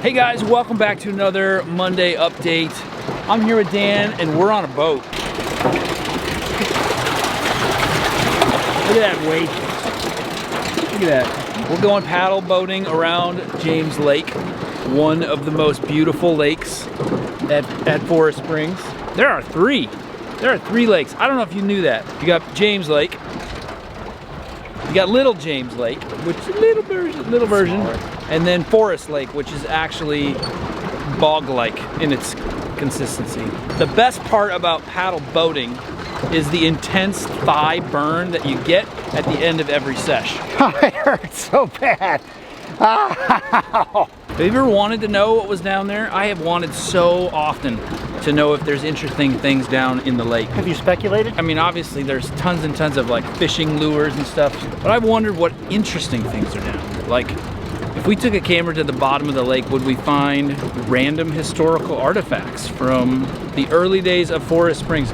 Hey guys, welcome back to another Monday update. I'm here with Dan and we're on a boat. Look at that wake. Look at that. We're going paddle boating around James Lake, one of the most beautiful lakes at Forest Springs. There are three lakes. I don't know if you knew that. You got James Lake, you got Little James Lake, which is a little version, and then Forest Lake, which is actually bog-like in its consistency. The best part about paddle boating is the intense thigh burn that you get at the end of every sesh. It hurts so bad. Ow. Have you ever wanted to know what was down there? I have wanted so often to know if there's interesting things down in the lake. Have you speculated? I mean, obviously there's tons and tons of like fishing lures and stuff, but I've wondered what interesting things are down there. Like, if we took a camera to the bottom of the lake, would we find random historical artifacts from the early days of Forest Springs?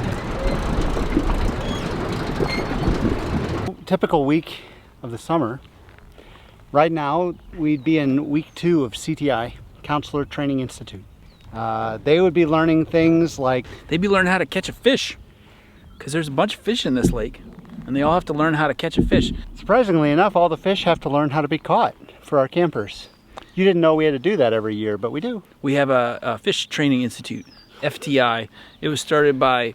Typical week of the summer. Right now, we'd be in week 2 of CTI, Counselor Training Institute. They would be learning things like... They'd be learning how to catch a fish, because there's a bunch of fish in this lake, and they all have to learn how to catch a fish. Surprisingly enough, all the fish have to learn how to be caught for our campers. You didn't know we had to do that every year, but we do. We have a Fish Training Institute, FTI. It was started by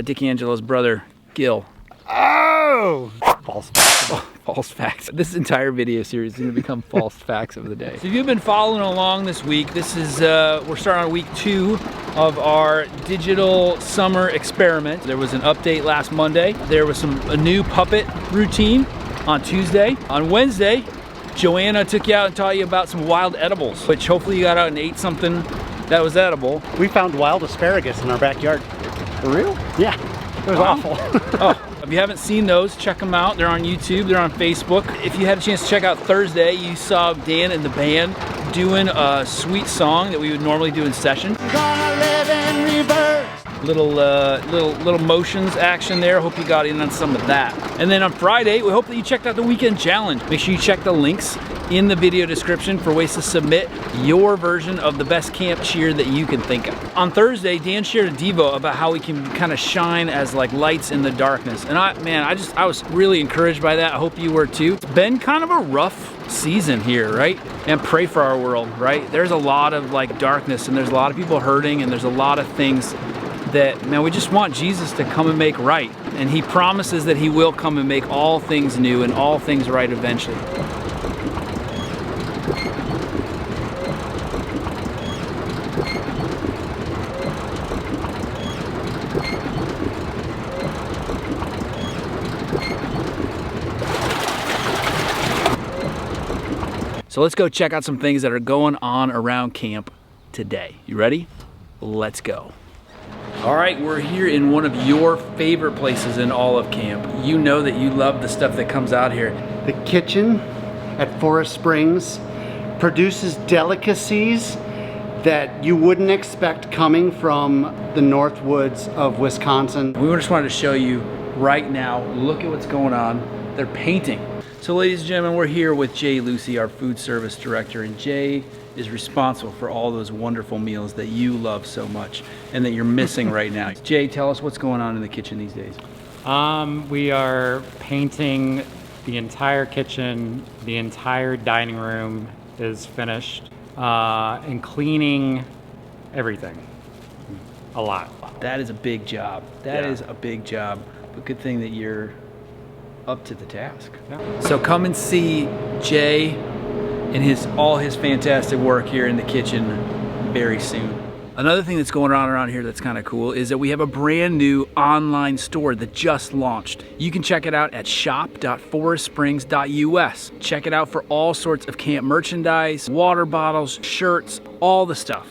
Dick Angelo's brother, Gil. Oh! False facts. False facts. This entire video series is going to become false facts of the day. So if you've been following along this week, this is we're starting on week 2 of our digital summer experiment. There was an update last Monday. There was a new puppet routine on Tuesday. On Wednesday, Joanna took you out and taught you about some wild edibles, which hopefully you got out and ate something that was edible. We found wild asparagus in our backyard. For real? Yeah, it was awful. Oh. If you haven't seen those, check them out. They're on YouTube, they're on Facebook. If you had a chance to check out Thursday, you saw Dan and the band doing a sweet song that we would normally do in session. Gonna live in reverse. Little motions action there. Hope you got in on some of that. And then on Friday, we hope that you checked out the weekend challenge. Make sure you check the links in the video description for ways to submit your version of the best camp cheer that you can think of. On Thursday, Dan shared a Devo about how we can kind of shine as like lights in the darkness. And I was really encouraged by that. I hope you were too. It's been kind of a rough season here, right? And pray for our world, right? There's a lot of like darkness and there's a lot of people hurting and there's a lot of things that, man, we just want Jesus to come and make right. And he promises that he will come and make all things new and all things right eventually. So let's go check out some things that are going on around camp today. You ready? Let's go. All right, we're here in one of your favorite places in all of camp. You know that you love the stuff that comes out here. The kitchen at Forest Springs produces delicacies that you wouldn't expect coming from the North Woods of Wisconsin. We just wanted to show you right now, look at what's going on. They're painting. So ladies and gentlemen, we're here with Jay Lucy, our food service director, and Jay is responsible for all those wonderful meals that you love so much and that you're missing right now. Jay, tell us what's going on in the kitchen these days. We are painting the entire kitchen. The entire dining room is finished, and cleaning everything. A lot. That is a big job. That is a big job, but good thing that you're up to the task. Yeah. So come and see Jay and all his fantastic work here in the kitchen very soon. Another thing that's going on around here that's kind of cool is that we have a brand new online store that just launched. You can check it out at shop.forestsprings.us. Check it out for all sorts of camp merchandise, water bottles, shirts, all the stuff.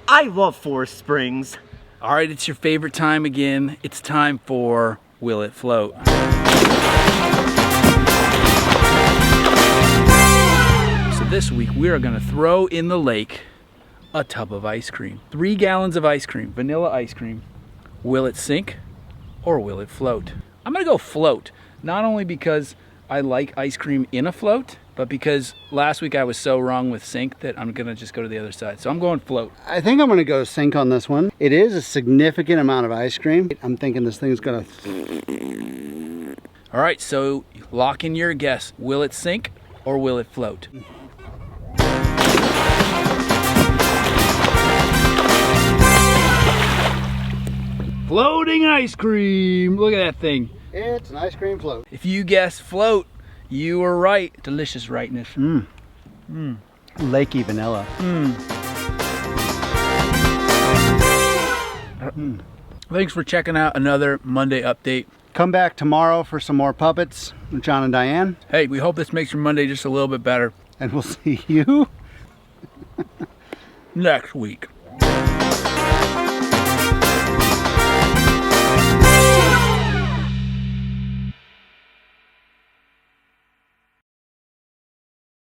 I love Forest Springs. All right, it's your favorite time again. It's time for Will It Float? So this week we are gonna throw in the lake a tub of ice cream. 3 gallons of ice cream, vanilla ice cream. Will it sink or will it float? I'm gonna go float, not only because I like ice cream in a float, but because last week I was so wrong with sink that I'm gonna just go to the other side. So I'm going float. I think I'm gonna go sink on this one. It is a significant amount of ice cream. I'm thinking this thing's gonna... All right, so lock in your guess. Will it sink or will it float? Floating ice cream. Look at that thing. It's an ice cream float. If you guess float, you were right. Delicious rightness. Lakey vanilla. Thanks for checking out another Monday update. Come back tomorrow for some more puppets with John and Diane. Hey, we hope this makes your Monday just a little bit better And we'll see you next week.